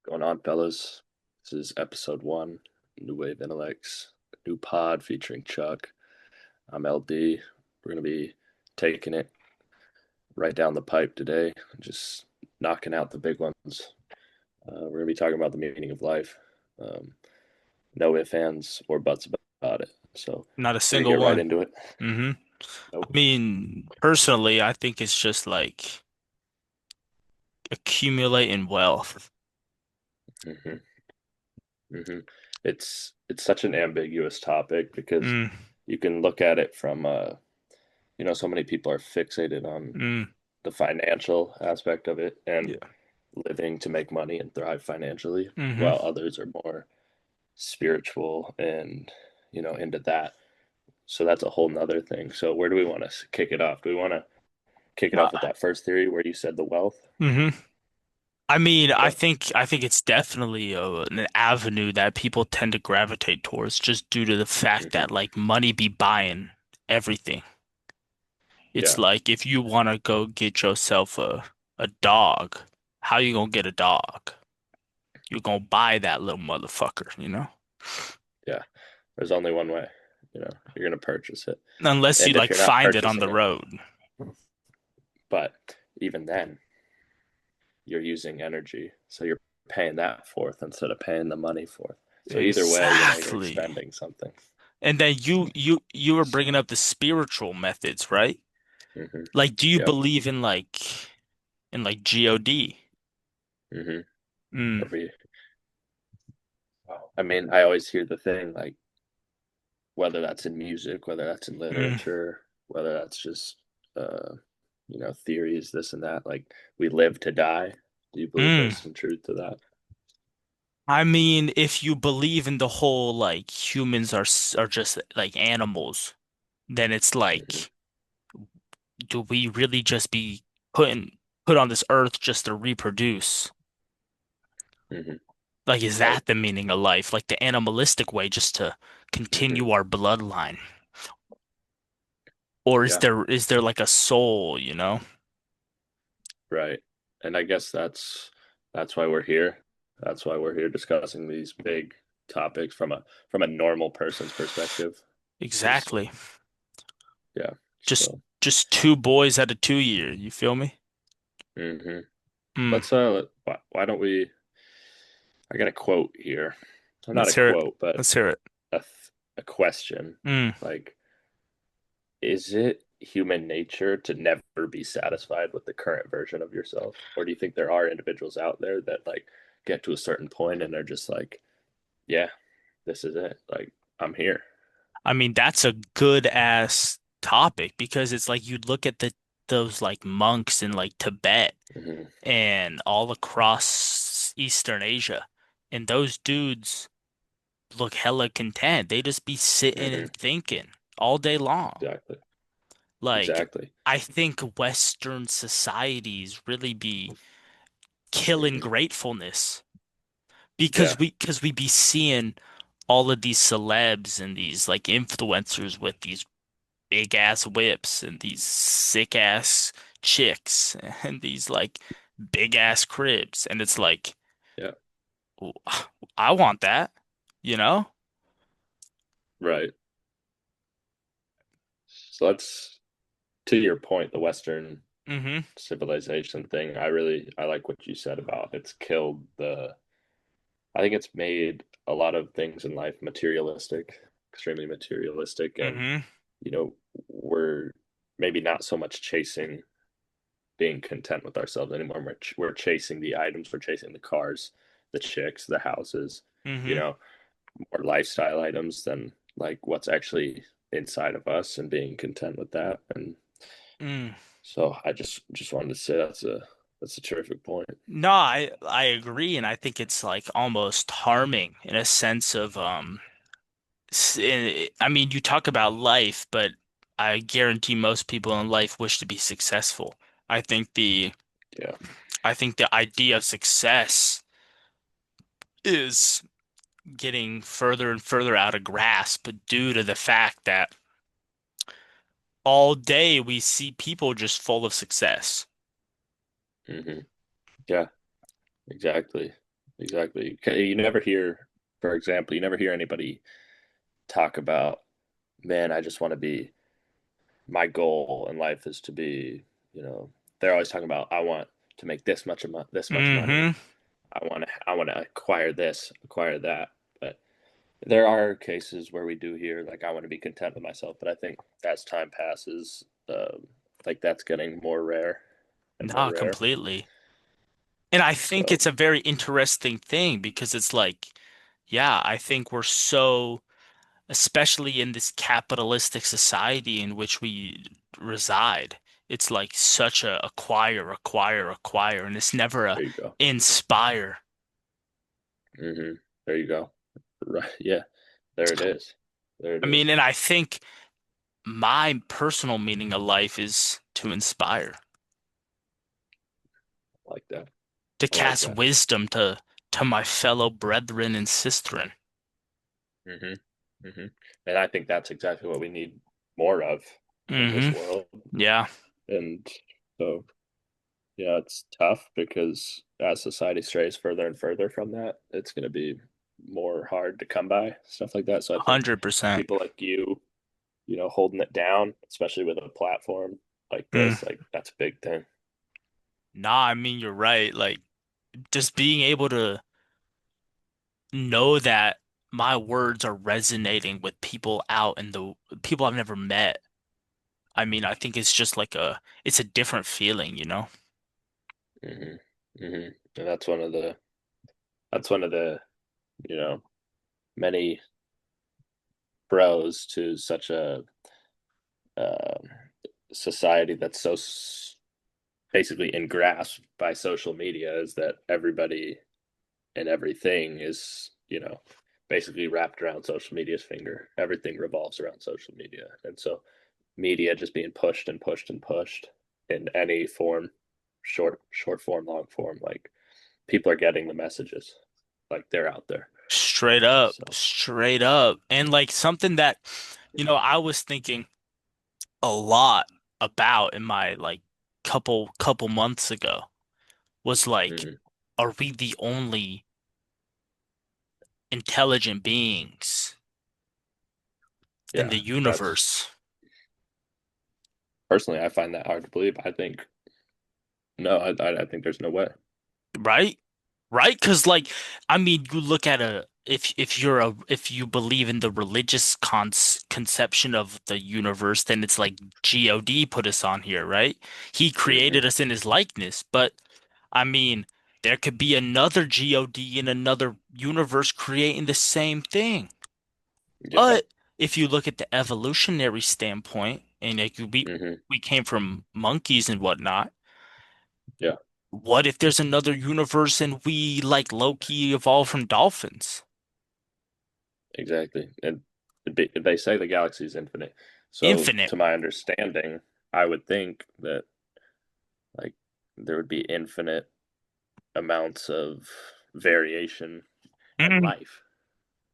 Going on, fellas? This is episode one, New Wave Intellects, new pod featuring Chuck. I'm LD. We're going to be taking it right down the pipe today, just knocking out the big ones. We're going to be talking about the meaning of life. Um, no ifs, ands, or buts about it. So Not a we're going to single get right one. into it. hmm I Nope. mean, personally, I think it's just like accumulating wealth. hmm hmm It's such an ambiguous topic because Mm, you can look at it from so many people are fixated on mm, the financial aspect of it and yeah. living to make money and thrive financially, hmm while others are more spiritual and into that. So that's a whole nother thing. So where do we want to kick it off? Do we want to kick it Uh, off with that first theory where you said the wealth? hmm I mean, I Okay. think I think it's definitely an avenue that people tend to gravitate towards just due to the fact hmm that like money be buying everything. It's Yeah. like if you want to go get yourself a dog, how you gonna get a dog? You're gonna buy that little motherfucker, you know? Yeah. There's only one way. You're going to purchase it. Unless you And if like you're not find it on purchasing the it, road. but even then, you're using energy. So you're paying that forth instead of paying the money forth. So either way, you're Exactly. expending something. And then you were bringing up the spiritual methods, right? hmm Like, do you Yep. believe in like God? hmm Mm, Or be. I mean, I always hear the thing like whether that's in music, whether that's in mm, literature, whether that's just theories, this and that. Like we live to die. Do you believe mm. there's some truth to that? I mean, if you believe in the whole like humans are just like animals, then it's hmm like, do we really just be put on this earth just to reproduce? hmm Like, is Right. that the meaning of life? Like the animalistic way, just to hmm continue our bloodline? Or Yeah. is there like a soul, you know? Right. And I guess that's why we're here. That's why we're here discussing these big topics from a normal person's perspective. Because Exactly. yeah. Just So just two boys at a 2 year, you feel me? hmm Mm, let's why don't we I got a quote here. Or not a let's hear it. quote, but Let's hear it. a a question. Mm, Like, is it human nature to never be satisfied with the current version of yourself? Or do you think there are individuals out there that like get to a certain point and they're just like, yeah, this is it. Like, I'm here. I mean, that's a good ass topic because it's like you look at the those like monks in like Tibet hmm and all across Eastern Asia, and those dudes look hella content. They just be sitting hmm and thinking all day long. Exactly. Like, Exactly. I think Western societies really be killing hmm gratefulness Yeah. because we be seeing all of these celebs and these like influencers with these big ass whips and these sick ass chicks and these like big ass cribs, and it's like, Yeah. "Ooh, I want that, you know?" Right. So that's to your point, the Western hmm civilization thing. I like what you said about it's killed the I think it's made a lot of things in life materialistic, extremely materialistic, and hmm you know, we're maybe not so much chasing being content with ourselves anymore. We're chasing the items, we're chasing the cars, the chicks, the houses, you hmm know, more lifestyle items than like what's actually inside of us and being content with that. And mm. so I just wanted to say that's a terrific point. No, I agree, and I think it's like almost harming in a sense of I mean, you talk about life, but I guarantee most people in life wish to be successful. I think the Yeah. I think the idea of success is getting further and further out of grasp due to the fact that all day we see people just full of success. hmm Yeah, exactly. exactly. You never hear, for example, you never hear anybody talk about, man, I just want to be, my goal in life is to be, you know, they're always talking about, I want to make this much money. Hmm. I want to acquire this, acquire that. But there are cases where we do hear like I want to be content with myself, but I think as time passes, like that's getting more rare and more Nah, rare. completely. And I think So it's a very interesting thing because it's like, yeah, I think we're so, especially in this capitalistic society in which we reside, it's like such a acquire, acquire, acquire, and it's never a there you go. inspire. Hmm. There you go. Right. Yeah. There it is. There it I mean, is. and I think my personal meaning of life is to inspire, I like that. to I like cast that. wisdom to my fellow brethren and sistren. Hmm. Hmm. And I think that's exactly what we need more of in this Hmm. world. Yeah, And so, yeah, it's tough because as society strays further and further from that, it's going to be more hard to come by, stuff like that. So I think 100%. people like you know, holding it down, especially with a platform like Mm. this, like that's a big thing. Nah, I mean, you're right. Like, just being able to know that my words are resonating with people out in the people I've never met. I mean, I think it's just like it's a different feeling, you know? Hmm. Hmm. And that's one of the, you know, many pros to such a uh, society that's so basically engrasped by social media is that everybody and everything is, you know, basically wrapped around social media's finger. Everything revolves around social media. And so media just being pushed and pushed and pushed in any form, short form, long form, like people are getting the messages. Like they're out there. Straight up, So straight up. And like something that, I was thinking a lot about in my like couple months ago was like, mhm. are we the only intelligent beings in Yeah, the that's universe? personally I find that hard to believe. I think no, I think there's no way. Right? Right? Because like, I mean, you look at a if you believe in the religious conception of the universe, then it's like God put us on here, right? He Hmm. created us in his likeness, but I mean, there could be another God in another universe creating the same thing. Yeah. But if you look at the evolutionary standpoint, and like Hmm. we came from monkeys and whatnot. Yeah. What if there's another universe and we like Loki evolved from dolphins? Exactly. And they say the galaxy is infinite. So, Infinite. to my understanding, I would think that like there would be infinite amounts of variation and Mm. life.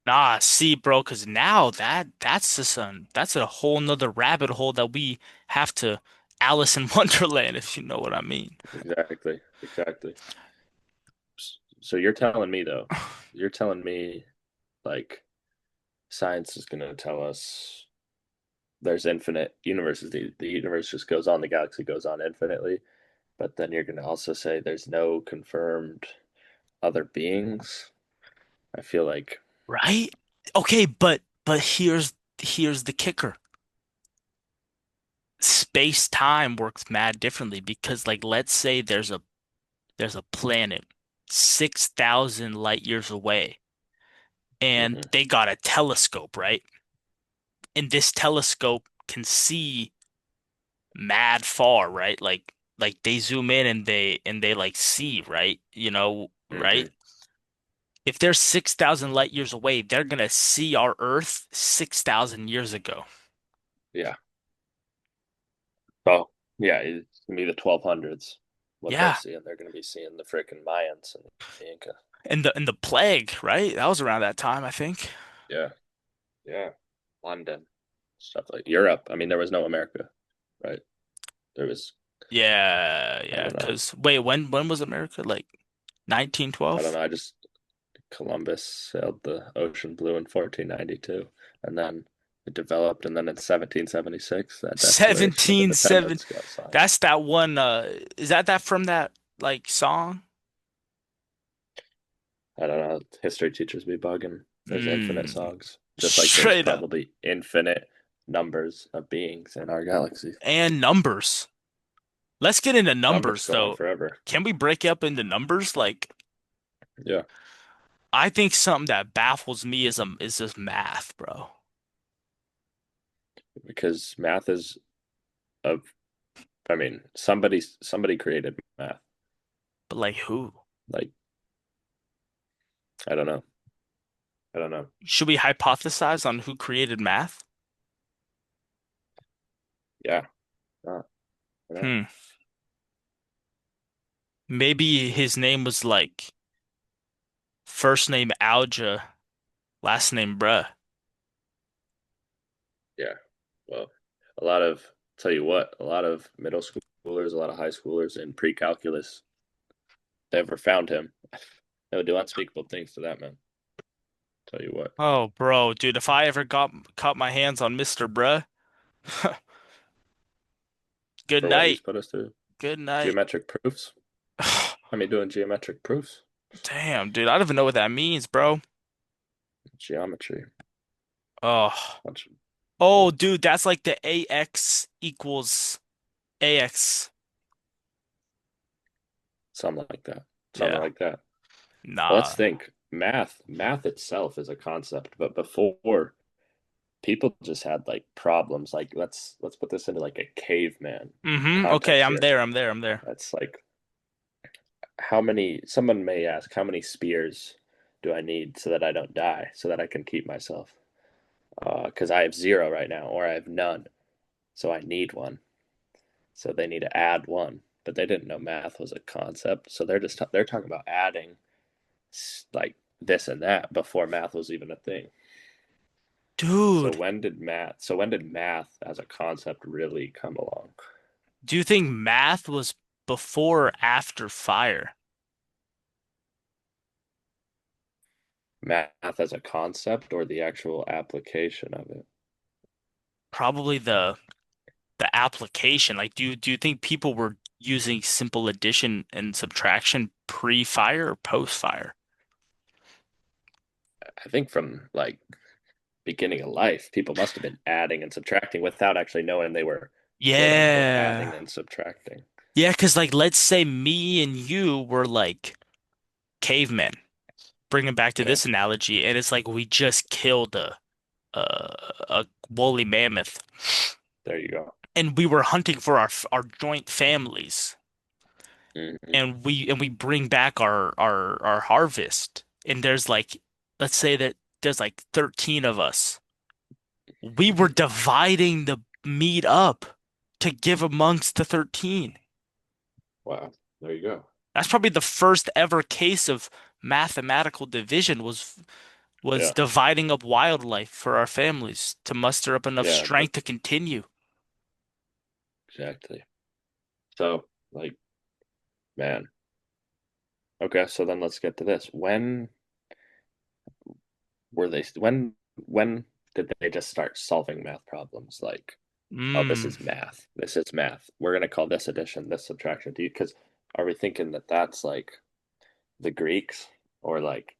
Nah, see, bro, because now that's just that's a whole nother rabbit hole that we have to Alice in Wonderland, if you know what I mean. Exactly. Exactly. So you're telling me though, you're telling me like science is going to tell us there's infinite universes. The universe just goes on, the galaxy goes on infinitely. But then you're going to also say there's no confirmed other beings. I feel like, Right? Okay, but here's the kicker. Space-time works mad differently because like let's say there's a planet 6,000 light years away and mm-hmm, they got a telescope, right? And this telescope can see mad far, right? Like they zoom in and they like see, right? mm-hmm, Right? If they're 6,000 light years away, they're gonna see our Earth 6,000 years ago. yeah. Oh, yeah, it's going to be the 1200s. What they're Yeah. seeing, they're going to be seeing the freaking Mayans and the Inca. And the plague, right? That was around that time, I think. Yeah, yeah. London, stuff like Europe. I mean, there was no America, right? There was, Yeah, I yeah. don't know. 'Cause wait, when was America? Like I don't 1912? know. I just, Columbus sailed the ocean blue in 1492, and then it developed, and then in 1776, that Declaration of 17 7. Independence got signed. That's that one is that from that like song? I don't know. History teachers be bugging. There's infinite Mm, songs, just like there's straight up. probably infinite numbers of beings in our galaxy. And numbers. Let's get into Numbers numbers go on though. forever. Can we break up into numbers? Like Yeah, I think something that baffles me is just math, bro. because math is of. I mean, somebody created math. But like who? Like I don't know. I don't know. Should we hypothesize on who created math? Yeah, not. I know. Hmm. Maybe his name was like first name Alja, last name Bruh. Yeah. Well, a lot of tell you what, a lot of middle schoolers, a lot of high schoolers in pre-calculus never found him. They would do unspeakable things to that man. Tell you what. Oh, bro, dude, if I ever got caught my hands on Mr. Bruh, good For what he's night. put us through. Good night. Geometric proofs. I mean, doing geometric proofs. Damn, dude, I don't even know what that means, bro. Geometry. Oh. Bunch Oh, of, dude, that's like the AX equals AX. something like that. Something Yeah. like that. But let's Nah. think. Math itself is a concept, but before people just had like problems. Like let's put this into like a caveman Okay, context I'm here. there. I'm there. I'm there. That's like how many someone may ask how many spears do I need so that I don't die, so that I can keep myself? Because I have zero right now, or I have none, so I need one. So they need to add one, but they didn't know math was a concept, so they're talking about adding like this and that before math was even a thing. So Dude, when did math? So when did math as a concept really come along? do you think math was before or after fire? Math as a concept or the actual application of it? Probably the application. Like, do you think people were using simple addition and subtraction pre-fire or post-fire? I think from like beginning of life, people must have been adding and subtracting without actually knowing they were quote unquote Yeah. adding and subtracting. Yeah, because like let's say me and you were like cavemen, bringing back to Okay, this analogy, and it's like we just killed a woolly mammoth, there you go. and we were hunting for our joint families, Mm-hmm. and we bring back our harvest, and there's like let's say that there's like 13 of us. We were Mm-hmm. dividing the meat up to give amongst the 13. Wow, there you go. That's probably the first ever case of mathematical division was Yeah, dividing up wildlife for our families to muster up enough yeah, but strength to continue. exactly. So like, man. Okay, so then let's get to this. Were they? When did they just start solving math problems? Like, oh, this Mm, is math. This is math. We're gonna call this addition, this subtraction. Do you? Because are we thinking that that's like the Greeks or like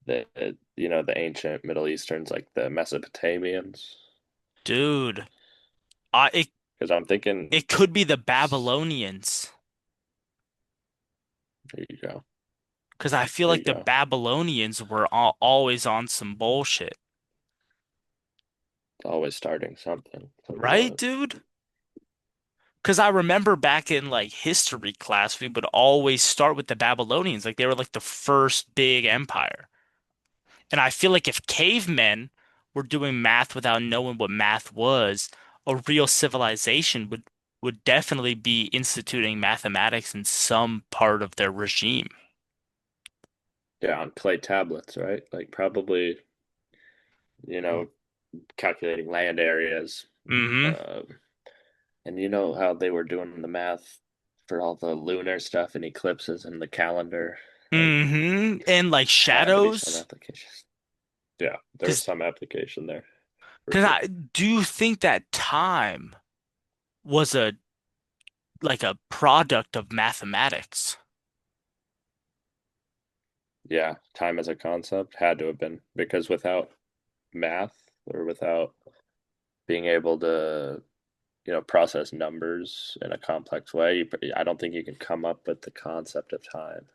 the the ancient Middle Easterns, like the Mesopotamians? dude, it Because I'm thinking, it could be the Babylonians there you go, because I feel there like you the go. Babylonians were always on some bullshit, It's always starting something. Tell you right, what. dude? Because I remember back in like history class, we would always start with the Babylonians, like they were like the first big empire. And I feel like if cavemen were doing math without knowing what math was, a real civilization would definitely be instituting mathematics in some part of their regime. Yeah, on clay tablets, right? Like probably, you know, calculating land areas. Hmm. Uh, and you know how they were doing the math for all the lunar stuff and eclipses and the calendar. Like, And like had to be some shadows. application. Yeah, there was Because some application there for because sure. I do think that time was a like a product of mathematics. Yeah, time as a concept had to have been because without math or without being able to, process numbers in a complex way, I don't think you can come up with the concept of time.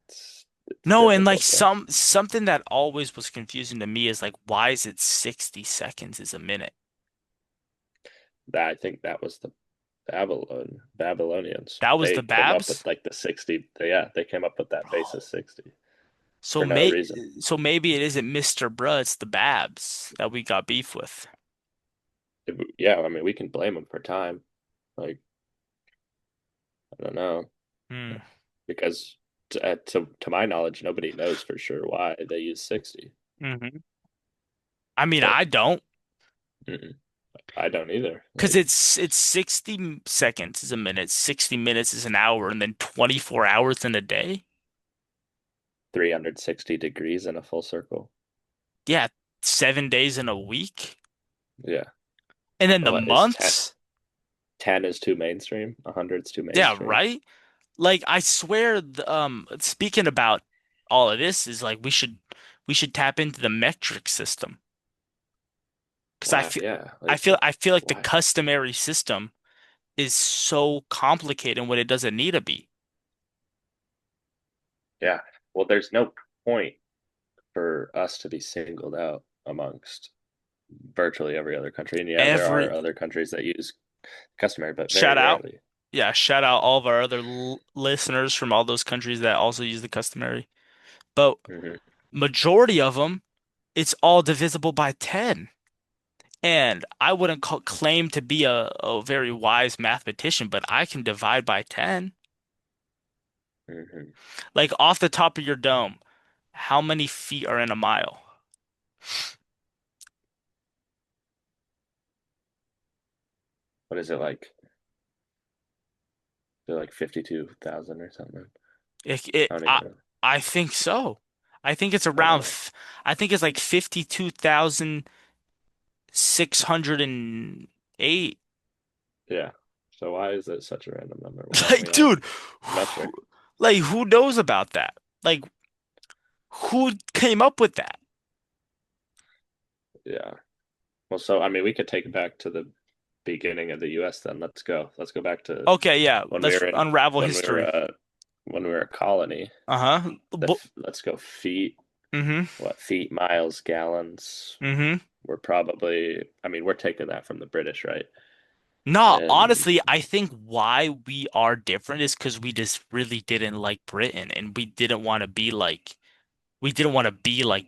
It's No, and like difficult though. something that always was confusing to me is like why is it 60 seconds is a minute? That I think that was the Babylonians. That was They the came up with Babs? like the 60. Yeah, they came up with that basis Oh. 60 So for no may reason. so maybe it isn't Mr. Bruh, it's the Babs that we got beef with. Yeah, I mean, we can blame them for time. Like, I don't know. Hmm. Because to my knowledge, nobody knows for sure why they use 60. Hmm. I mean, But I don't, mm-mm, I don't either. because Like it's 60 seconds is a minute, 60 minutes is an hour, and then 24 hours in a day. 360 degrees in a full circle. Yeah, 7 days in a week. Yeah. And then the What is 10? months. 10 is too mainstream. 100 is too Yeah, mainstream. right? Like I swear speaking about all of this is like we should tap into the metric system. Because I Why? feel Yeah. I Like, feel I feel like the why? customary system is so complicated when it doesn't need to be. Yeah. Well, there's no point for us to be singled out amongst virtually every other country. And yeah, there are Every other countries that use customary, but very shout out, rarely. yeah, shout out all of our other l listeners from all those countries that also use the customary. But Hmm. majority of them, it's all divisible by 10. And I wouldn't claim to be a very wise mathematician, but I can divide by 10. Hmm. Like off the top of your dome, how many feet are in a mile? What is it like? They're like 52,000 or something. It, it, I don't I, even know. I think so. I think it's I don't around, know. I think it's like 52,608. Yeah. So why is it such a random number? Why don't we Like, have dude, metric? who knows about that? Like, who came up with that? Yeah. Well, so I mean, we could take it back to the beginning of the U.S. Then. Let's go. Let's go back to Okay, yeah, when we let's were in unravel when we were history. uh when we were a colony. Uh-huh. Let's go feet. Mm-hmm. What feet, miles, gallons? Mm-hmm. We're probably. I mean, we're taking that from the British, right? No, And honestly, I think why we are different is because we just really didn't like Britain and we didn't want to be like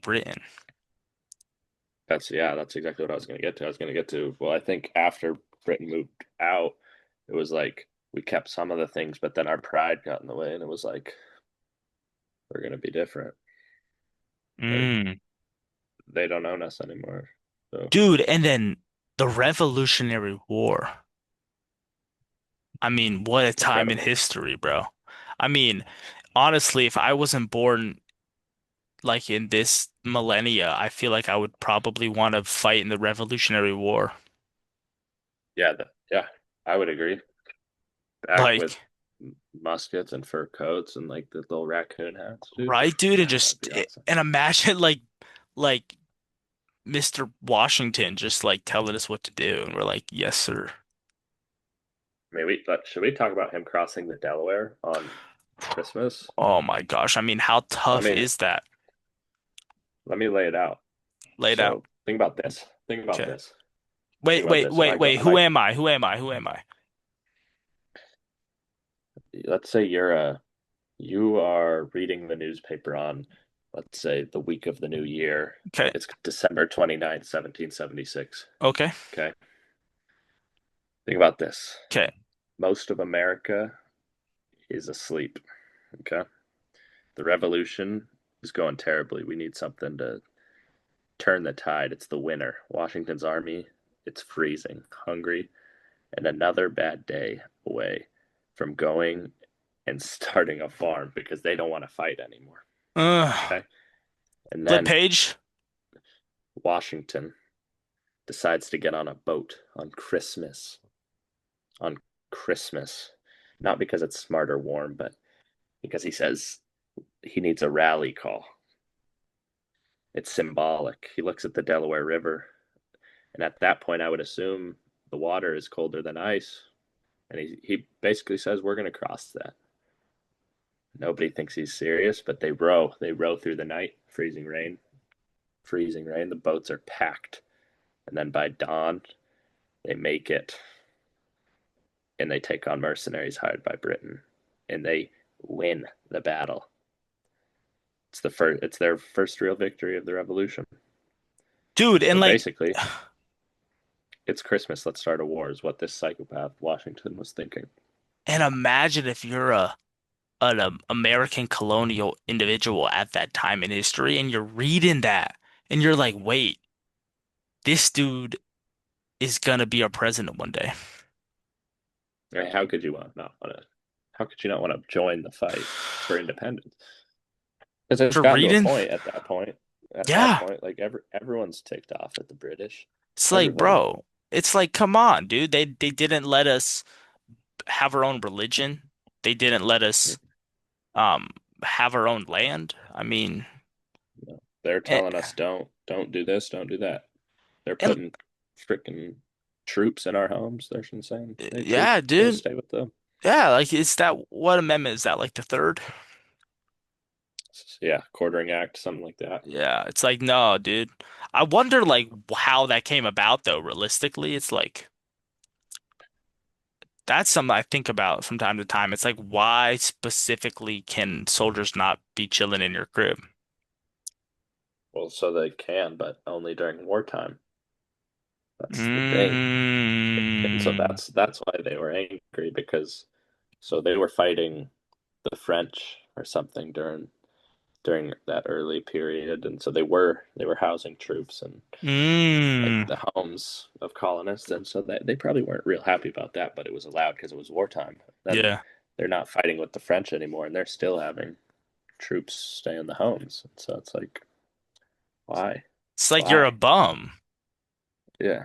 Britain. that's exactly what I was going to get to. I was going to get to. Well, I think after Britain moved out, it was like we kept some of the things, but then our pride got in the way, and it was like we're going to be different. Like Mm. they don't own us anymore. So Dude, and then the Revolutionary War. I mean, what a time in incredible. history, bro. I mean, honestly, if I wasn't born like in this millennia, I feel like I would probably want to fight in the Revolutionary War. Yeah, yeah, I would agree. Back with Like, muskets and fur coats and like the little raccoon hats, dude. right, dude, and Yeah, that'd just be awesome. and imagine like Mr. Washington just like telling us what to do, and we're like, yes, sir. I mean, should we talk about him crossing the Delaware on Christmas? Oh my gosh. I mean, how Let tough me is that let me lay it out. laid out? So think about this. Think about Okay. this. Think Wait, about wait, this. Am wait, I go? wait. Am Who I? am I? Who am I? Who am I? Let's say you are reading the newspaper on, let's say, the week of the new year. Okay. It's December 29th, 1776. Okay. Okay. Think about this. Okay. Most of America is asleep. Okay. The revolution is going terribly. We need something to turn the tide. It's the winter. Washington's army, it's freezing, hungry, and another bad day away from going and starting a farm because they don't want to fight anymore. Ugh. Okay. And Flip then page. Washington decides to get on a boat on Christmas. Not because it's smart or warm, but because he says he needs a rally call. It's symbolic. He looks at the Delaware River, and at that point, I would assume the water is colder than ice. And he basically says, we're going to cross that. Nobody thinks he's serious, but they row. They row through the night, freezing rain, freezing rain. The boats are packed. And then by dawn, they make it and they take on mercenaries hired by Britain. And they win the battle. It's their first real victory of the revolution. Dude, and So like basically, it's Christmas, let's start a war, is what this psychopath Washington was thinking. and imagine if you're an American colonial individual at that time in history and you're reading that and you're like, wait, this dude is gonna be our president one day. I mean, how could you not want to? How could you not want to join the fight for independence? Because it's For gotten to a reading? point at that point. At that Yeah. point, like everyone's ticked off at the British. It's like, Everybody. bro, it's like, come on, dude. They didn't let us have our own religion. They didn't let us um have our own land. I mean, They're and, telling us don't do this, don't do that. They're and putting freaking troops in our homes. They're saying, "Hey, yeah, troops, go dude. stay with them." Yeah, like is that what amendment is that? Like the third? Yeah, quartering act, something like that. Yeah, it's like no, dude. I wonder like how that came about though, realistically. It's like that's something I think about from time to time. It's like why specifically can soldiers not be chilling in your crib? Well, so they can, but only during wartime. That's the thing. And so Mm, that's why they were angry because so they were fighting the French or something during that early period, and so they were housing troops and like mm, the homes of colonists, and so they probably weren't real happy about that, but it was allowed because it was wartime. Then yeah. they're not fighting with the French anymore, and they're still having troops stay in the homes. So it's like, why, It's like you're a why? bum. Yeah,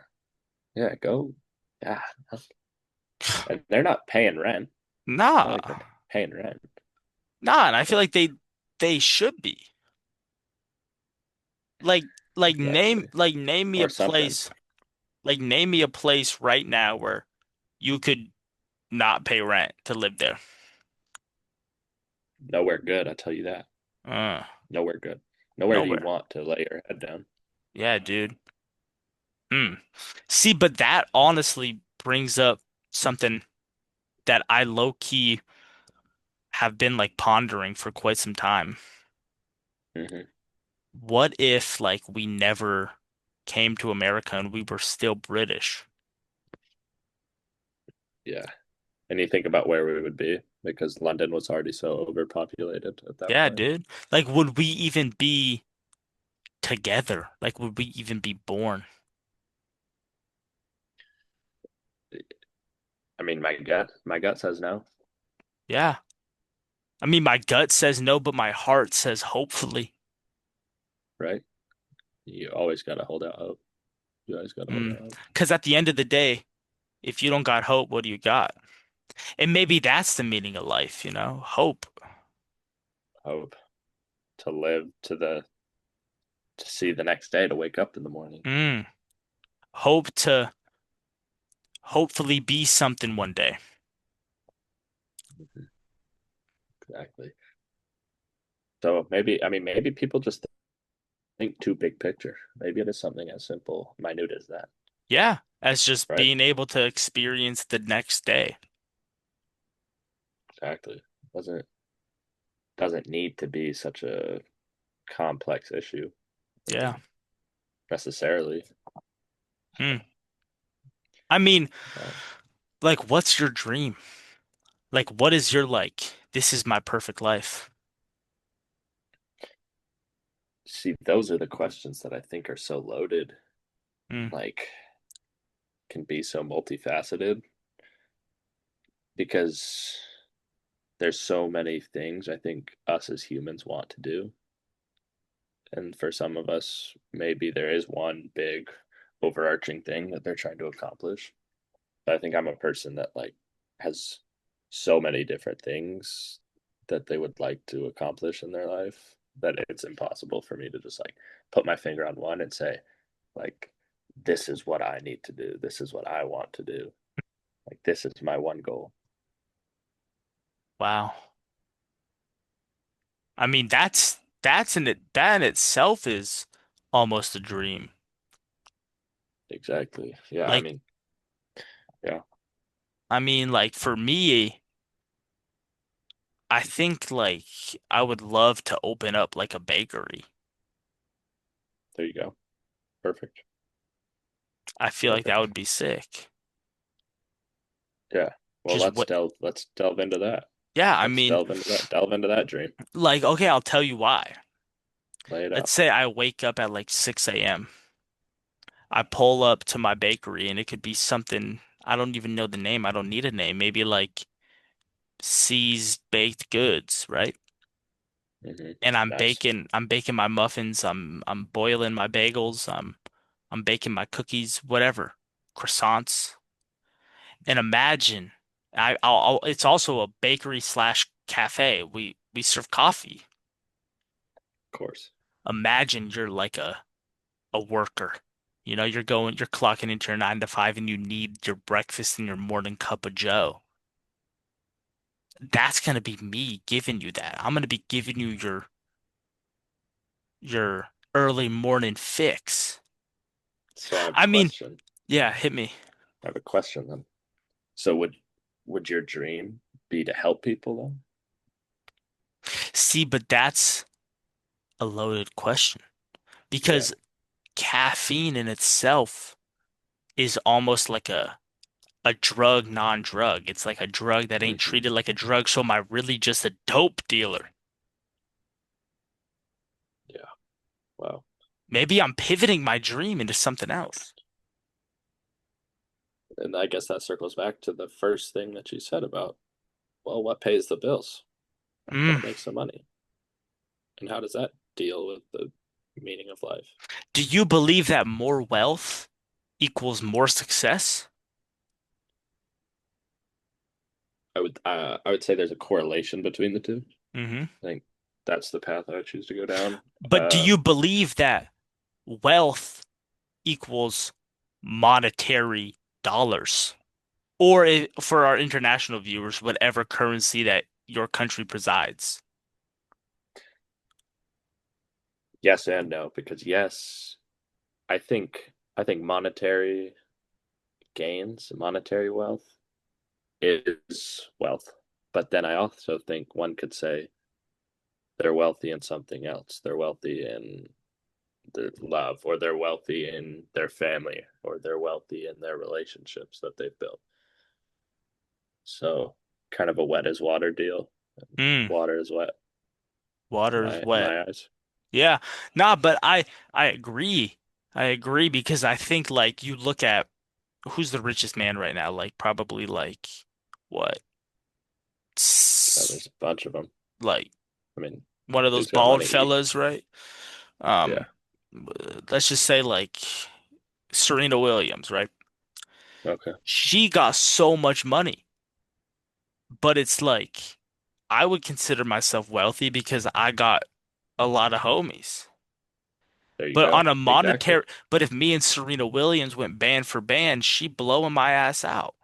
yeah, go, yeah. And they're not paying rent. It's not Nah. like they're paying rent. Nah, and I feel So like they should be. Like exactly, name me a or something. place. Like name me a place right now where you could not pay rent to live there. Nowhere good, I tell you that. Uh, Nowhere good. Nowhere you nowhere. want to lay your head down. Yeah, dude. Hmm. See, but that honestly brings up something that I low key have been like pondering for quite some time. Hmm. What if like we never came to America and we were still British? Yeah. And you think about where we would be because London was already so overpopulated at that Yeah, point. dude. Like, would we even be together? Like, would we even be born? I mean, my gut says no, Yeah. I mean, my gut says no, but my heart says hopefully. right? You always got to hold out hope. You always got to hold Mm. out hope. Because at the end of the day, if you don't got hope, what do you got? And maybe that's the meaning of life, you know? Hope. Hope to live to see the next day, to wake up in the morning. Mm. Hope to hopefully be something one day. Mhm. Exactly. So maybe, I mean, maybe people just think too big picture. Maybe it is something as simple, minute as that, Yeah, as just right? being able to experience the next day. Exactly. Doesn't need to be such a complex issue. I Yeah. mean, necessarily. Hmm. I mean, But like, what's your dream? Like, what is your like, this is my perfect life? see, those are the questions that I think are so loaded, Mm, like can be so multifaceted because there's so many things I think us as humans want to do. And for some of us, maybe there is one big overarching thing that they're trying to accomplish. But I think I'm a person that like has so many different things that they would like to accomplish in their life that it's impossible for me to just like put my finger on one and say, like, this is what I need to do. This is what I want to do. Like, this is my one goal. Wow. I mean, that in itself is almost a dream. Exactly. Yeah. I Like, mean, yeah, I mean, like for me, I think like I would love to open up like a bakery. there you go. Perfect. I feel like that Perfect. would be sick. Yeah. Well, Just what? let's delve into that. Yeah, I Let's mean, delve into that dream. like, okay, I'll tell you why. Lay it Let's out. say I wake up at like 6 a.m. I pull up to my bakery and it could be something I don't even know the name. I don't need a name. Maybe like C's Baked Goods, right? And Nice. I'm baking my muffins, I'm boiling my bagels, I'm baking my cookies, whatever, croissants. And imagine it's also a bakery slash cafe. We serve coffee. Of course. Imagine you're like a worker. You know, you're clocking into your 9 to 5 and you need your breakfast and your morning cup of Joe. That's gonna be me giving you that. I'm gonna be giving you your early morning fix. So I have a I mean, question. yeah, hit me. I have a question then. So would your dream be to help people though? See, but that's a loaded question Yeah. because caffeine in itself is almost like a drug non-drug. It's like a drug that ain't hmm treated like a drug, so am I really just a dope dealer? Yeah. Wow. Maybe I'm pivoting my dream into something else. And I guess that circles back to the first thing that you said about, well, what pays the bills? Mm. What makes the money? And how does that deal with the meaning of life? Do you believe that more wealth equals more success? I would say there's a correlation between the two. Hmm. I think that's the path I would choose to go down. But do you believe that wealth equals monetary dollars? Or for our international viewers, whatever currency that your country presides? Yes and no, because yes, I think monetary gains, monetary wealth is wealth. But then I also think one could say they're wealthy in something else. They're wealthy in their love, or they're wealthy in their family, or they're wealthy in their relationships that they've built. So kind of a wet as water deal. Mm, Water is wet water is in wet. my eyes. Yeah. Nah, but I agree. I agree because I think like you look at who's the richest man right now? Like probably like what? There's a bunch of them. Like I mean, one of those who's got bald money? fellas, right? Yeah. Um, let's just say like Serena Williams, right? Okay. She got so much money, but it's like I would consider myself wealthy because I got a lot of homies. There you But on go. a Exactly. monetary, but if me and Serena Williams went band for band, she blowing my ass out.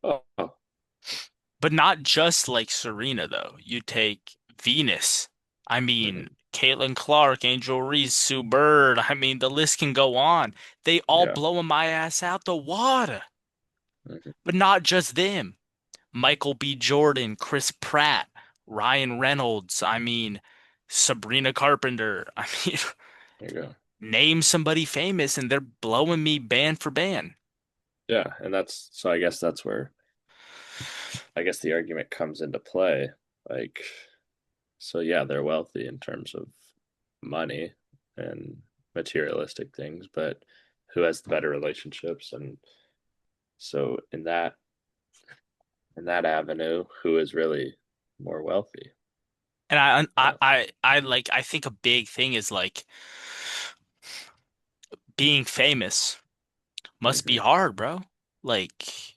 Oh. Oh. But not just like Serena though. You take Venus. I mean, hmm Caitlin Clark, Angel Reese, Sue Bird. I mean, the list can go on. They all Yeah. blowing my ass out the water. hmm But not just them. Michael B. Jordan, Chris Pratt, Ryan Reynolds. I mean, Sabrina Carpenter. I mean, There you go. name somebody famous and they're blowing me band for band. Yeah, and that's so. I guess that's where I guess the argument comes into play. Like, so yeah, they're wealthy in terms of money and materialistic things, but who has the better relationships? And so in that in that avenue who is really more wealthy. And I I Uh, I I like I think a big thing is like being famous must be hmm hard, bro. Like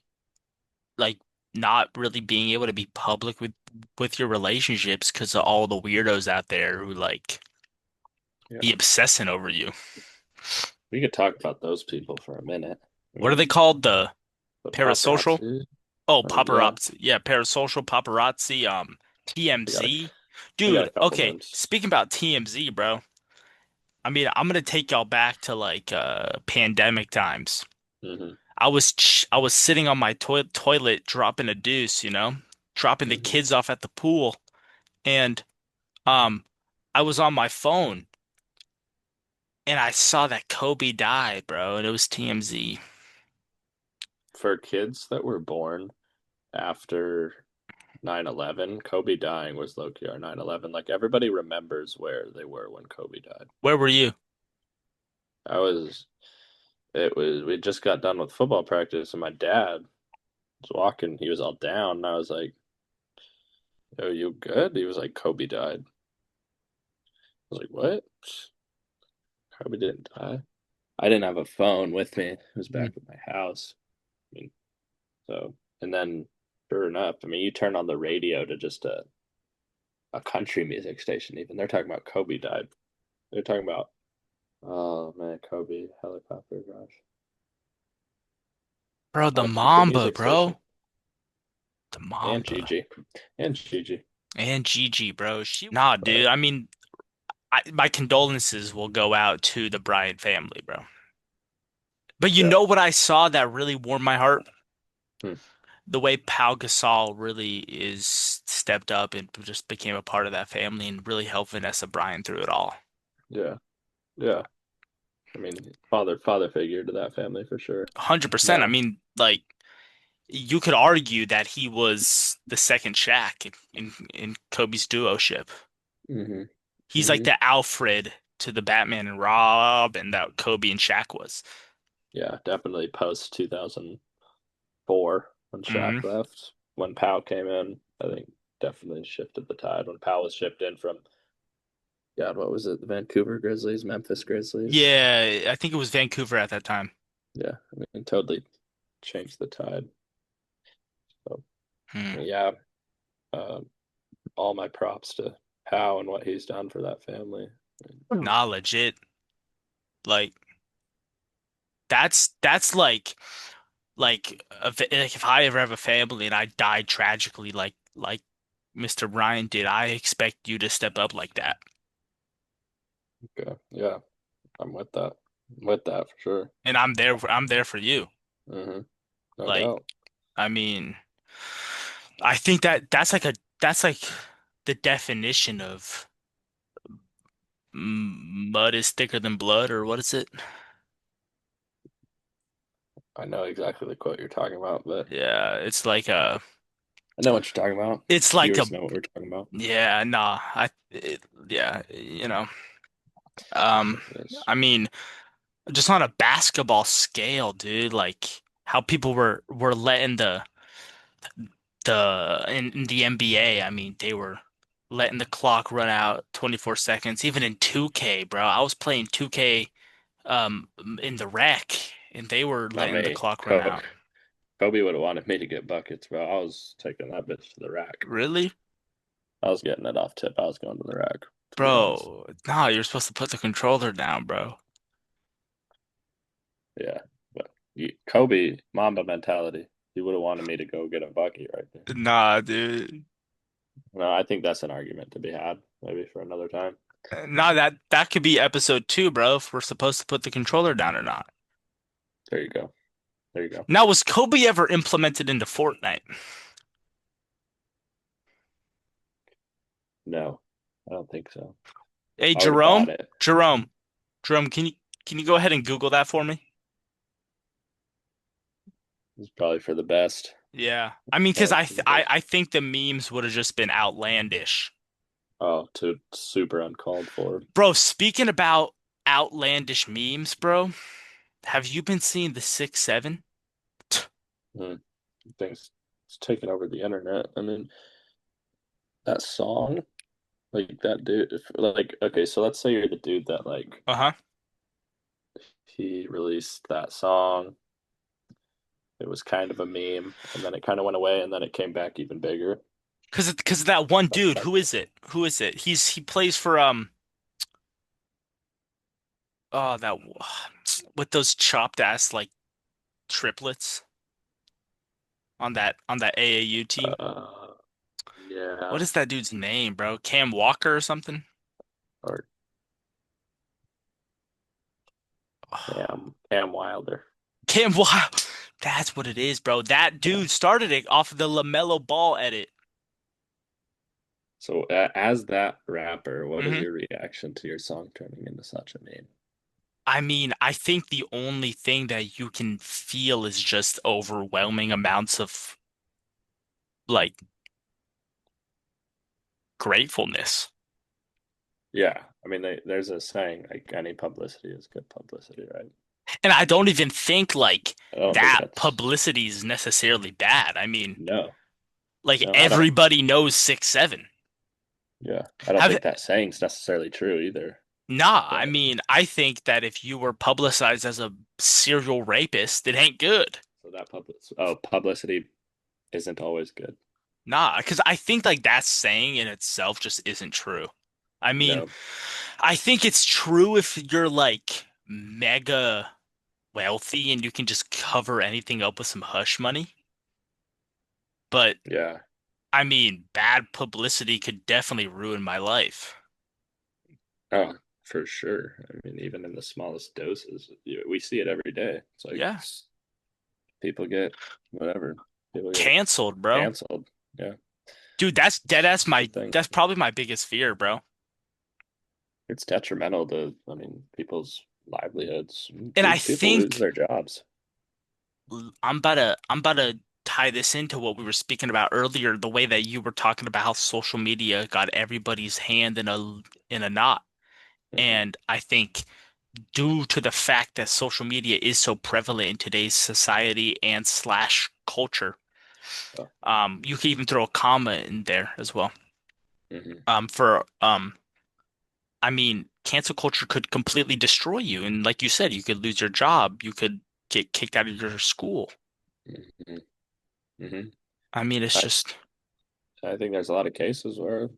like not really being able to be public with your relationships because of all the weirdos out there who like be Yeah, obsessing over you. we could talk about those people for a minute. I What are they mean, called? The the parasocial? paparazzi. Oh, Yeah, paparazzi. Yeah, parasocial paparazzi. we got a TMZ. we got a Dude, couple okay. names. Speaking about TMZ, bro. I mean, I'm gonna take y'all back to like pandemic times. hmm I was sitting on my toilet dropping a deuce, dropping the hmm kids off at the pool, and um, I was on my phone and I saw that Kobe died, bro, and it was TMZ. For kids that were born after 9/11, Kobe dying was low key our 9/11. Like everybody remembers where they were when Kobe died. Where were you? I was, we just got done with football practice, and my dad was walking. He was all down, and I was like, "Yo, you good?" He was like, "Kobe died." I was like, "What? Kobe didn't die." I didn't have a phone with me. It was Mm. back at my house. I mean, so, and then sure enough, I mean, you turn on the radio to just a country music station, even they're talking about Kobe died. They're talking about, oh man, Kobe helicopter crash Bro, the on a country Mamba, music station. bro. The And Mamba. Gigi, and Gigi. And Gigi, bro. Nah, dude. But I mean, my condolences will go out to the Bryant family, bro. But you yeah, know what I saw that really warmed my heart? hmm, The way Pau Gasol really is stepped up and just became a part of that family and really helped Vanessa Bryant through it all. yeah, yeah. I mean, father figure to that family for sure. 100%. I Now, mean, like you could argue that he was the second Shaq in Kobe's duoship. hmm He's like hmm the Alfred to the Batman and Rob and that Kobe and Shaq was. yeah, definitely post 2004 when Shaq Hmm. left. When Powell came in, I think definitely shifted the tide. When Powell was shipped in from, God, what was it? The Vancouver Grizzlies, Memphis Grizzlies. Yeah, I think it was Vancouver at that time. Yeah, I mean, totally changed the tide. So, Hmm. yeah, um, all my props to Powell and what he's done for that family. Nah, legit. Like that's like if I ever have a family and I die tragically like Mr. Ryan did, I expect you to step up like that. Okay, yeah, I'm with that. I'm with that for sure. And I'm there for you. hmm No Like, doubt. I mean, I think that's like the definition of mud is thicker than blood, or what is it? I know exactly the quote you're talking about, but Yeah, I know what you're talking about. it's like a Viewers know what we're talking about. yeah, nah, yeah, um, Yes. I mean, just on a basketball scale, dude, like how people were letting in the NBA, I mean, they were letting the clock run out 24 seconds, even in 2K, bro. I was playing 2K in the rec, and they were Not letting the me. clock run out. Kobe would have wanted me to get buckets, bro. I was taking that bitch to the rack. Really? I was getting it off tip. I was going to the rack, to be honest. Bro, no, you're supposed to put the controller down, bro. Yeah. But Kobe, Mamba mentality. He would have wanted me to go get a bucket right there. Nah, dude. No, I think that's an argument to be had, maybe for another time. Nah, that could be episode 2, bro, if we're supposed to put the controller down or not. There you go. There you go. Now, was Kobe ever implemented into Fortnite? No, I don't think so. Hey, I would have bought it. Jerome, can you go ahead and Google that for me? It's probably for the best. Yeah. I mean, because Probably for the best. I think the memes would have just been outlandish. Oh, to super uncalled for. Bro, speaking about outlandish memes, bro, have you been seeing the 6'7"? Hmm. Things it's taken over the internet. I mean, that song, like that dude, like okay, so let's say you're the dude that like Uh-huh. he released that song. It was kind of a meme, and then it kind of went away, and then it came back even bigger. Cause that one Like dude, that, who is it? Who is it? He plays for oh that with those chopped ass like triplets on that AAU team. uh, yeah, What is that dude's name, bro? Cam Walker or something? or Cam Wilder. Cam Walker. That's what it is, bro. That Yeah. dude started it off of the LaMelo Ball edit. So, as that rapper, what is Hmm. your reaction to your song turning into such a meme? I mean, I think the only thing that you can feel is just overwhelming amounts of like gratefulness. Yeah, I mean, there's a saying like any publicity is good publicity, right? And I don't even think like I don't think that that's publicity is necessarily bad. I mean, no, like no, I don't. everybody knows 6'7". Yeah, I don't Have think that saying's necessarily true either. Nah, I But mean, I think that if you were publicized as a serial rapist, it ain't good. so that publicity isn't always good. Nah, because I think like that saying in itself just isn't true. I mean, No, I think it's true if you're like mega wealthy and you can just cover anything up with some hush money. But yeah, I mean, bad publicity could definitely ruin my life. oh, for sure. I mean, even in the smallest doses, we see it every day. It's like Yeah. people get whatever, people get Canceled, bro. canceled. Yeah, Dude, that's dead ass it's a my thing. that's probably my biggest fear, bro. It's detrimental to, I mean, people's livelihoods. And I People lose think their jobs. I'm about to tie this into what we were speaking about earlier, the way that you were talking about how social media got everybody's hand in a knot. Hmm. And I think due to the fact that social media is so prevalent in today's society and slash culture, Oh, you could even throw a comma in there as well. hmm. For I mean, cancel culture could completely destroy you, and like you said, you could lose your job, you could get kicked out of your school. Hmm. Hmm. I mean, it's I, just, I think there's a lot of cases where,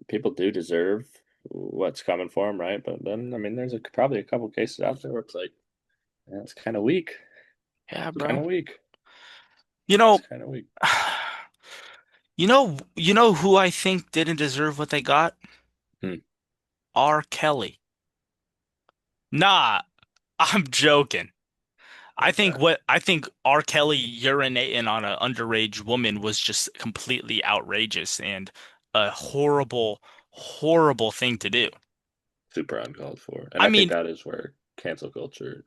people do deserve what's coming for them, right? But then, I mean, there's probably a couple cases out there where it's like, yeah, it's kind of weak. yeah, It's kind bro. of weak. You It's know, kind of weak. you know who I think didn't deserve what they got? Hmm. R. Kelly. Nah, I'm joking. Okay. I think R. Kelly urinating on an underage woman was just completely outrageous and a horrible, horrible thing to do. Super uncalled for. And I I think mean, that is where cancel culture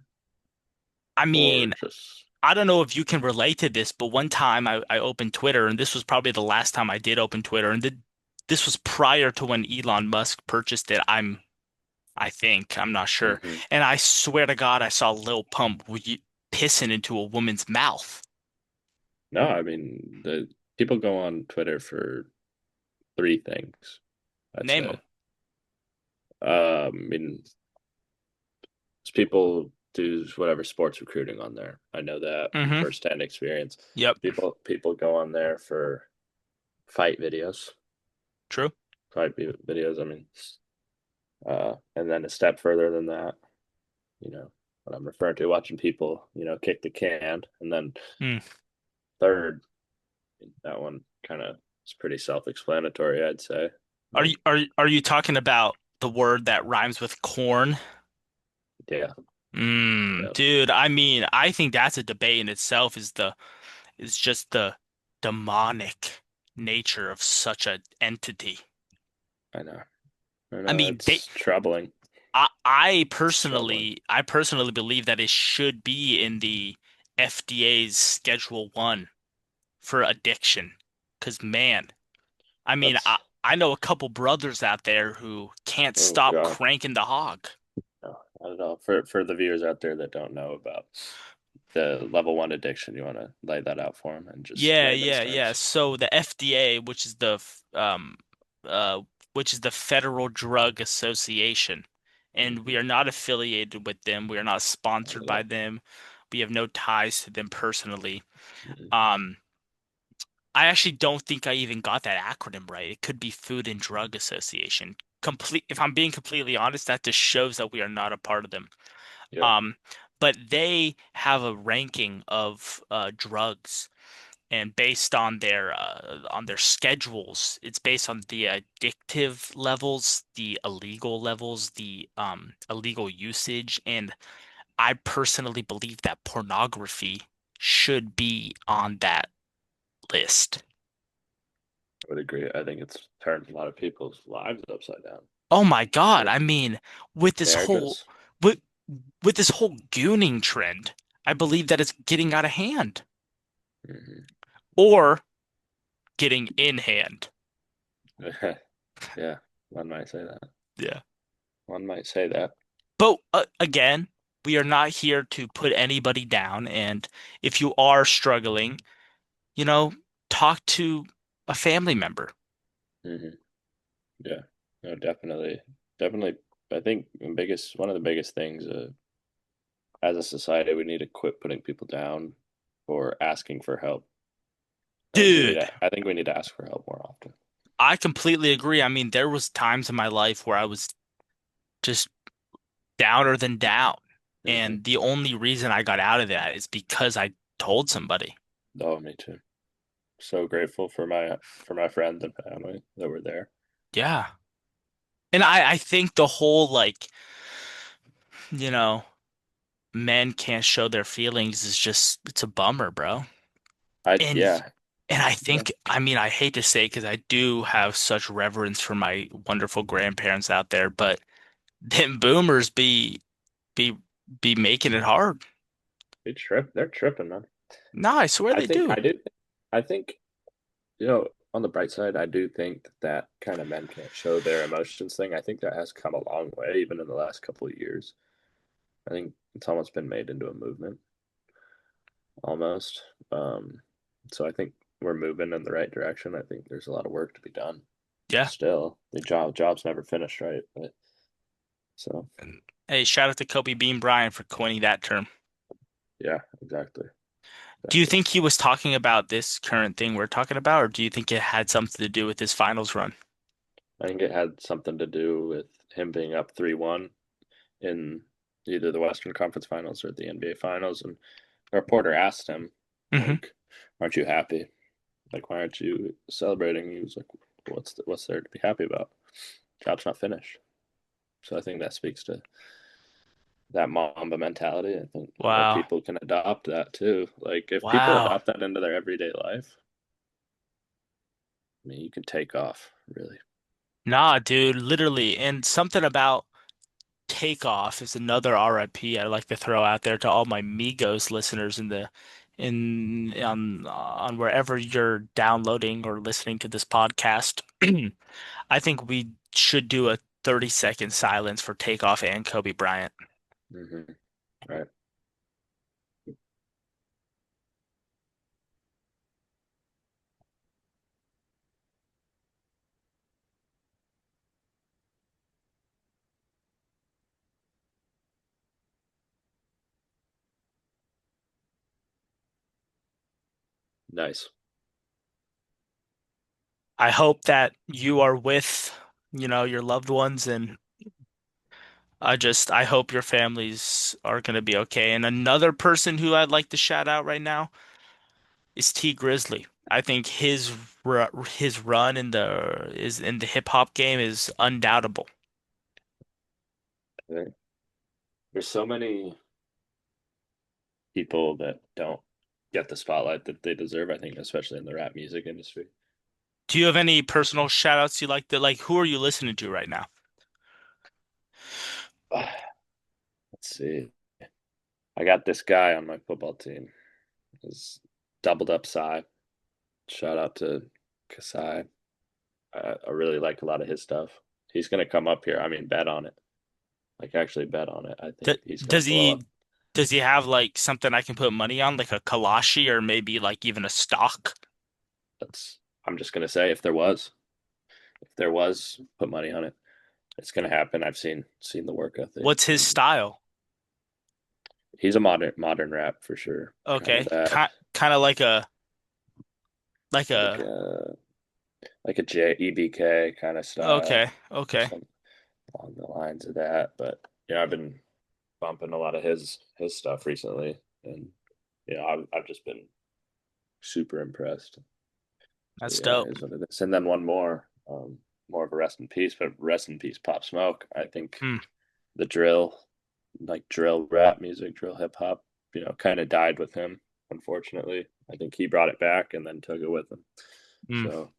I or mean, just, I don't know if you can relate to this, but one time I opened Twitter, and this was probably the last time I did open Twitter, and this was prior to when Elon Musk purchased it. I think, I'm not sure. hmm. And I swear to God, I saw Lil Pump pissing into a woman's mouth. No, I mean, the people go on Twitter for three things, I'd Name say. them. I mean, people do whatever sports recruiting on there. I know that from Mm-hmm. firsthand experience. Yep. People go on there for fight videos, True. videos. I mean, and then a step further than that, what I'm referring to, watching people, kick the can, and then Mm. third, that one kind of is pretty self-explanatory, I'd say. Like, Are you talking about the word that rhymes with corn? yeah, yeah, Dude, I mean, I think that's a debate in itself is just the demonic nature of such an entity. I know, I I know, mean, it's troubling. It's troubling. I personally believe that it should be in the FDA's Schedule 1 for addiction. 'Cause man, I mean, That's I know a couple brothers out there who can't oh stop god. cranking the hog. No, I don't know. For the viewers out there that don't know about the level one addiction. You want to lay that out for him in just Yeah, layman's yeah, yeah. terms. So the FDA, uh which is the Federal Drug Association, and we Hmm. are not affiliated with them. We are not I sponsored know by that. them. We have no ties to them personally. Hmm. Um, I actually don't think I even got that acronym right. It could be Food and Drug Association. Complete, if I'm being completely honest, that just shows that we are not a part of them. Yeah, Um, but they have a ranking of drugs, and based on their schedules, it's based on the addictive levels, the illegal levels, the illegal usage, and I personally believe that pornography should be on that list. I would agree. I think it's turned a lot of people's lives upside down. Oh my God. With I mean, with this whole marriages. with with this whole gooning trend, I believe that it's getting out of hand Hmm. or getting in hand. Yeah, one might say that. Yeah. One might say that. But again, we are not here to put anybody down. And if you are struggling, you know, talk to a family member. Hmm. Yeah, no, definitely, definitely. I think one of the biggest things as a society, we need to quit putting people down for asking for help. Dude, I think we need to ask for help more often. I completely agree. I mean, there was times in my life where I was just downer than down. Hmm. And the only reason I got out of that is because I told somebody. Oh, me too. So grateful for my friends and family that were there. Yeah. And I think the whole like, you know, men can't show their feelings is just it's a bummer, bro. And Yeah, and I yeah, think I mean I hate to say because I do have such reverence for my wonderful grandparents out there, but them boomers be be making it hard. they're tripping, man. No, I swear I they think do. I do. I think you know, on the bright side, I do think that kind of men can't show their emotions thing. I think that has come a long way, even in the last couple of years. I think it's almost been made into a movement, almost. Um, so I think we're moving in the right direction. I think there's a lot of work to be done. Yeah. Still, the job's never finished, right? But so And hey, shout out to Kobe Bean Bryant for coining that term. yeah, exactly, Do you exactly. think he was talking about this current thing we're talking about, or do you think it had something to do with his finals run? I think it had something to do with him being up 3-1 in either the Western Conference Finals or the NBA Finals, and a reporter asked him, Hmm. like, "Aren't you happy? Like, why aren't you celebrating?" He was like, what's there to be happy about? Job's not finished." So I think that speaks to that Mamba mentality. I think more Wow. people can adopt that too. Like, if people Wow. adopt that into their everyday life, I mean, you can take off really. Nah, dude, literally. And something about Takeoff is another RIP I'd like to throw out there to all my Migos listeners in the in on wherever you're downloading or listening to this podcast. I think we should do a 30-second silence for Takeoff and Kobe Bryant. Mm-hmm. Right. Nice. I hope that you are with, your loved ones, and I hope your families are going to be okay. And another person who I'd like to shout out right now is T Grizzly. I think his run in the hip hop game is undoubtable. I think there's so many people that don't get the spotlight that they deserve. I think, especially in the rap music industry. Do you have any personal shout outs you like like who are you listening to right now? Let's see. I got this guy on my football team. Is doubled up Psy. Shout out to Kasai. I really like a lot of his stuff. He's gonna come up here. I mean, bet on it. Like actually bet on it. I D think he's gonna does blow he up. Does he have like something I can put money on, like a Kalashi or maybe like even a stock? That's I'm just gonna say if there was, put money on it. It's gonna happen. I've seen the work ethic, What's his and style? he's a modern rap for sure. Kind of Okay. that, Kind of like like a like a JEBK kind of style, okay, or okay. something along the lines of that. But I've been bumping a lot of his stuff recently, and I've just been super impressed. So That's yeah, dope. it is what it is. And then one more of a rest in peace, but rest in peace, Pop Smoke. I think Hmm. the drill, like drill rap music, drill hip hop, kind of died with him. Unfortunately, I think he brought it back and then took it with him. Hmm. So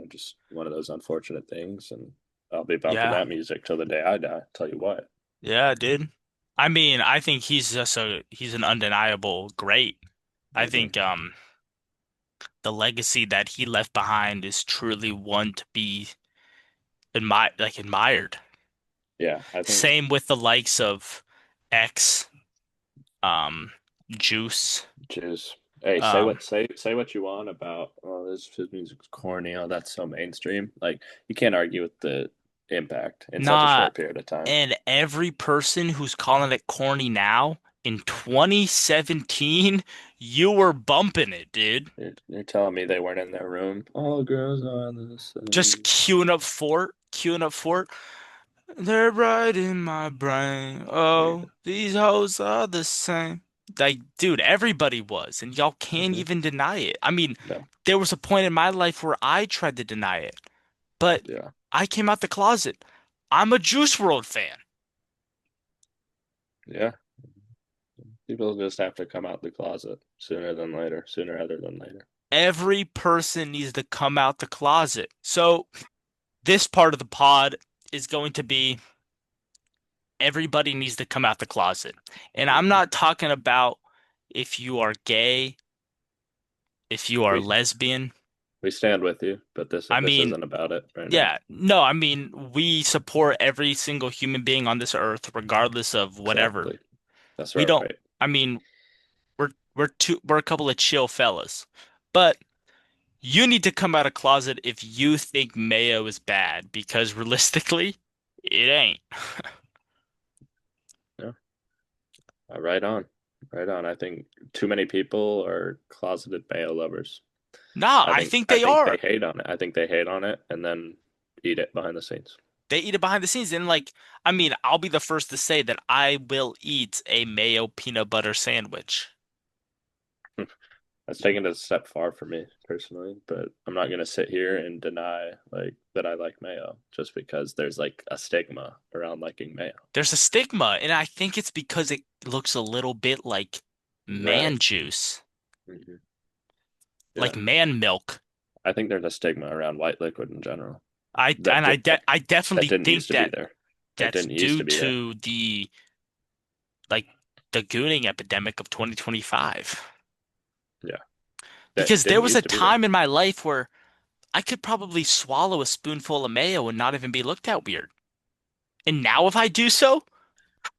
just one of those unfortunate things, and I'll be bumping Yeah. that music till the day I die. Tell you what. Yeah, dude. I mean, I think he's an undeniable great. I Hmm. think the legacy that he left behind is truly one to be admired. Yeah, I think Same with the likes of X, um, Juice. just hey, Um, say what you want about this his music's corny. Oh, that's so mainstream. Like you can't argue with the impact in such a nah, short period of time. and every person who's calling it corny now, in 2017, you were bumping it, dude. You're telling me they weren't in their room? All girls are the Just same. queuing up Fort. They're right in my brain. Oh, these hoes are the same. Like, dude, everybody was, and y'all can't Mm-hmm. even deny it. I mean, No, there was a point in my life where I tried to deny it, but yeah, I came out the closet. I'm a Juice World fan. yeah. People just have to come out the closet sooner than later, sooner rather than later. Every person needs to come out the closet. So, this part of the pod is going to be everybody needs to come out the closet. And I'm Hmm. not talking about if you are gay, if you are We lesbian. we stand with you, but this I this mean, isn't about it right now. yeah, no, I mean, we support every single human being on this earth, regardless of whatever. Exactly. That's We don't, right. I mean, we're a couple of chill fellas. But you need to come out of closet if you think mayo is bad, because realistically, it ain't. Yeah. Right on. Right on. I think too many people are closeted male lovers. Nah, I I think think I they think they are. hate on it. I think they hate on it and then eat it behind the scenes. They eat it behind the scenes. And like, I mean, I'll be the first to say that I will eat a mayo peanut butter sandwich. That's taken it a step far for me personally, but I'm not gonna sit here and deny like that I like mayo just because there's like a stigma around liking mayo. There's a stigma, and I think it's because it looks a little bit like Right. man juice, Hmm. like Yeah. man milk. I think there's a stigma around white liquid in general I that and I did de I that definitely didn't used think to be that there. That that's didn't used due to be there. to the like the gooning epidemic of 2025. Yeah. That Because there didn't was a used to be there. time in my life where I could probably swallow a spoonful of mayo and not even be looked at weird. And now if I do so,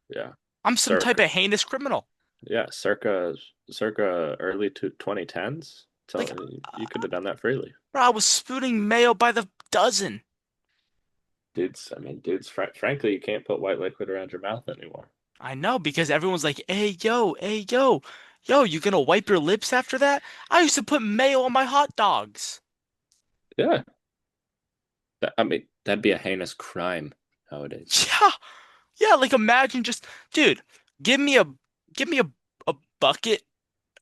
Yeah. I'm some type Circa, of heinous criminal. yeah, circa early to 2010s. Like, Tell you could have done that freely. bro, I was spooning mayo by the dozen. Dudes, frankly, you can't put white liquid around your mouth anymore. I know because everyone's like, hey, yo, you gonna wipe your lips after that? I used to put mayo on my hot dogs. Yeah. That'd be a heinous crime nowadays. Yeah, yeah, like imagine just, dude, give me a, give me a bucket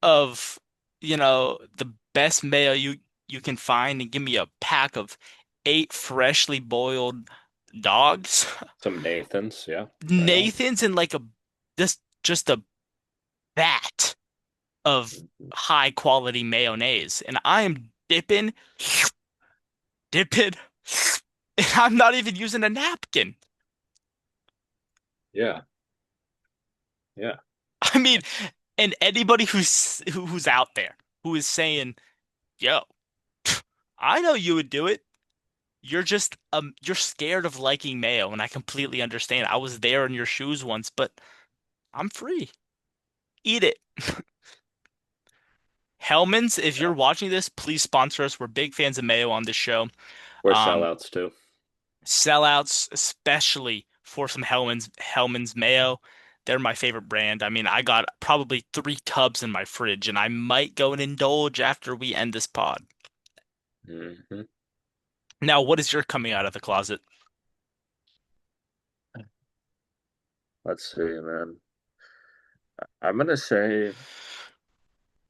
of, the best mayo you can find and give me a pack of 8 freshly boiled dogs, Some Nathans, yeah, right on. Nathan's and like just a vat of high quality mayonnaise, and I am dipping, and I'm not even using a napkin. Yeah, yeah. I mean, and anybody who's out there who is saying, "Yo, I know you would do it." You're scared of liking mayo, and I completely understand. I was there in your shoes once, but I'm free. Eat it. Hellman's, if you're watching this, please sponsor us. We're big fans of mayo on this show. We're Um, sellouts too. Sellouts, especially for some Hellman's mayo. They're my favorite brand. I mean, I got probably 3 tubs in my fridge, and I might go and indulge after we end this pod. Hmm. Now, what is your coming out of the closet? Let's see, man. I'm gonna say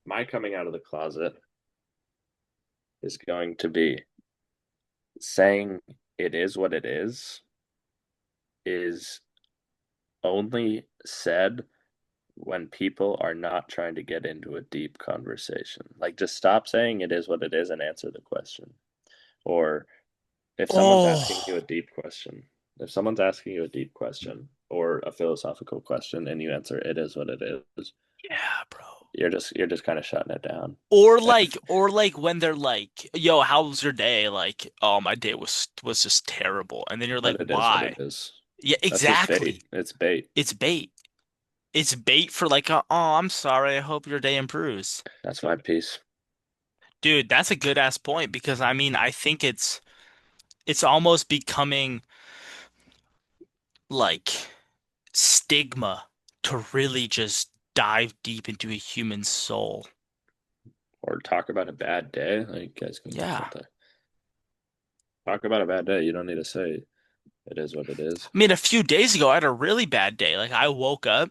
my coming out of the closet is going to be saying it is what it is only said when people are not trying to get into a deep conversation. Like, just stop saying it is what it is and answer the question. Or if someone's asking you a Oh, deep question, if someone's asking you a deep question or a philosophical question and you answer it is what it is, yeah, bro. you're just kind of shutting it down. And if Or like when they're like, "Yo, how was your day?" Like, "Oh, my day was just terrible." And then you're like, but it is what "Why?" it is. Yeah, That's just bait. exactly. It's bait. It's bait. It's bait for like, "Oh, I'm sorry. I hope your day improves." That's my piece. Dude, that's a good ass point because I mean, I think it's almost becoming like stigma to really just dive deep into a human soul. Or talk about a bad day. Like, you guys can Yeah. shut the talk about a bad day. You don't need to say it is what it is. I mean, a few days ago, I had a really bad day. Like, I woke up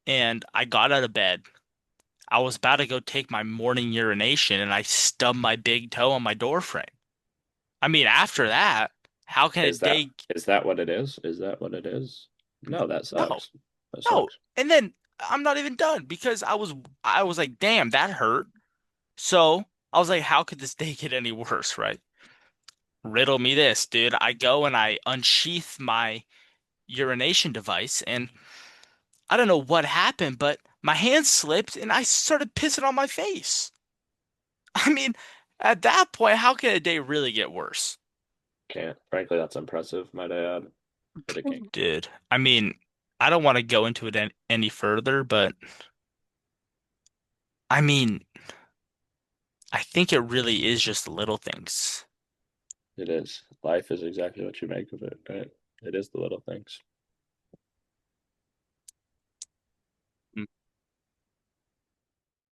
and I got out of bed. I was about to go take my morning urination and I stubbed my big toe on my door frame. I mean, after that, how can a Is that day? is that what it is? Is that what it is? No, that No, sucks. That no. sucks. And then I'm not even done because I was like, damn, that hurt. So I was like, how could this day get any worse, right? Riddle me this, dude. I go and I unsheath my urination device, and I don't know what happened, but my hand slipped and I started pissing on my face. I mean, at that point, how can a day really get worse? Can't. Frankly, that's impressive, might I add. Hit a king. Dude, I mean, I don't want to go into it any further, but I mean, I think it really is just the little things. It is. Life is exactly what you make of it, right? It is the little things.